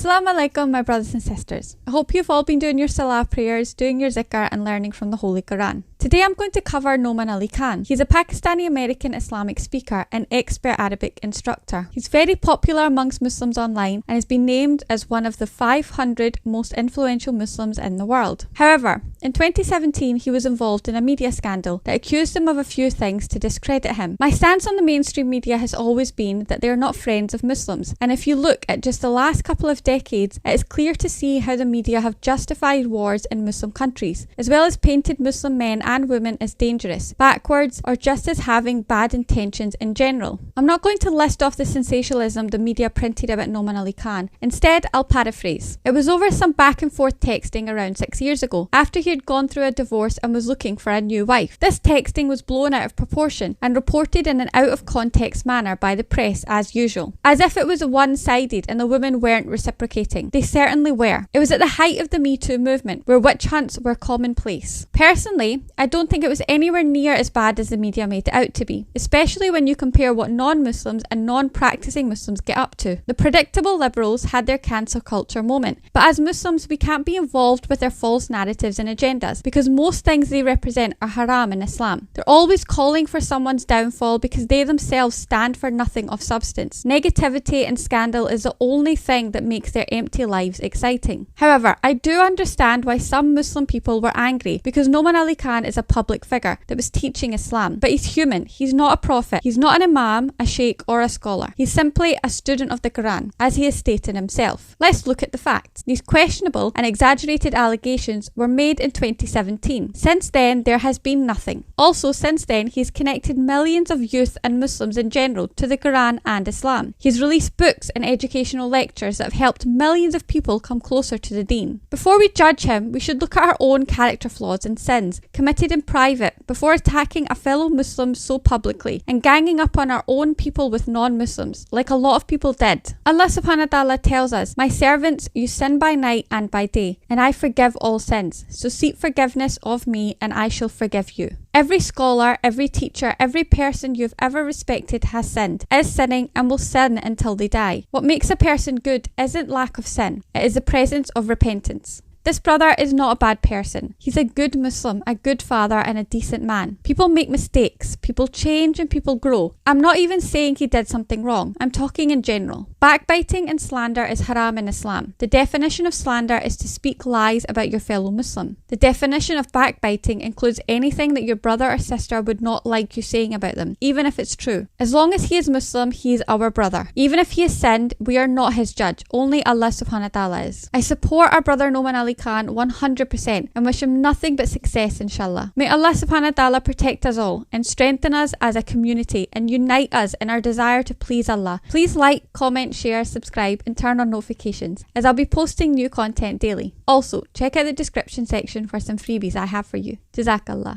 Assalamu alaikum, my brothers and sisters. I hope you've all been doing your salah prayers, doing your zikr and learning from the Holy Qur'an. Today I'm going to cover Nouman Ali Khan. He's a Pakistani-American Islamic speaker and expert Arabic instructor. He's very popular amongst Muslims online and has been named as one of the 500 most influential Muslims in the world. However, in 2017 he was involved in a media scandal that accused him of a few things to discredit him. My stance on the mainstream media has always been that they are not friends of Muslims, and if you look at just the last couple of decades, it is clear to see how the media have justified wars in Muslim countries, as well as painted Muslim men and women as dangerous, backwards, or just as having bad intentions in general. I'm not going to list off the sensationalism the media printed about Nouman Ali Khan. Instead, I'll paraphrase. It was over some back and forth texting around 6 years ago, after he had gone through a divorce and was looking for a new wife. This texting was blown out of proportion and reported in an out of context manner by the press as usual, as if it was one-sided and the women weren't reciprocating. They certainly were. It was at the height of the Me Too movement, where witch hunts were commonplace. Personally, I don't think it was anywhere near as bad as the media made it out to be, especially when you compare what non-Muslims and non-practicing Muslims get up to. The predictable liberals had their cancel culture moment, but as Muslims we can't be involved with their false narratives and agendas, because most things they represent are haram in Islam. They're always calling for someone's downfall because they themselves stand for nothing of substance. Negativity and scandal is the only thing that makes their empty lives exciting. However, I do understand why some Muslim people were angry, because Nouman Ali Khan is a public figure that was teaching Islam. But he's human. He's not a prophet. He's not an imam, a sheikh or a scholar. He's simply a student of the Qur'an, as he has stated himself. Let's look at the facts. These questionable and exaggerated allegations were made in 2017. Since then, there has been nothing. Also, since then, he's connected millions of youth and Muslims in general to the Qur'an and Islam. He's released books and educational lectures that have helped millions of people come closer to the deen. Before we judge him, we should look at our own character flaws and sins committed in private before attacking a fellow Muslim so publicly and ganging up on our own people with non-Muslims, like a lot of people did. Allah subhanahu wa ta'ala tells us, "My servants, you sin by night and by day, and I forgive all sins. So seek forgiveness of me and I shall forgive you." Every scholar, every teacher, every person you've ever respected has sinned, is sinning and will sin until they die. What makes a person good isn't lack of sin, it is the presence of repentance. This brother is not a bad person. He's a good Muslim, a good father and a decent man. People make mistakes, people change and people grow. I'm not even saying he did something wrong. I'm talking in general. Backbiting and slander is haram in Islam. The definition of slander is to speak lies about your fellow Muslim. The definition of backbiting includes anything that your brother or sister would not like you saying about them, even if it's true. As long as he is Muslim, he is our brother. Even if he has sinned, we are not his judge. Only Allah subhanahu wa ta'ala is. I support our brother Nouman Ali Khan 100% and wish him nothing but success, inshallah. May Allah subhanahu wa ta'ala protect us all and strengthen us as a community and unite us in our desire to please Allah. Please like, comment, share, subscribe and turn on notifications, as I'll be posting new content daily. Also, check out the description section for some freebies I have for you. Jazakallah.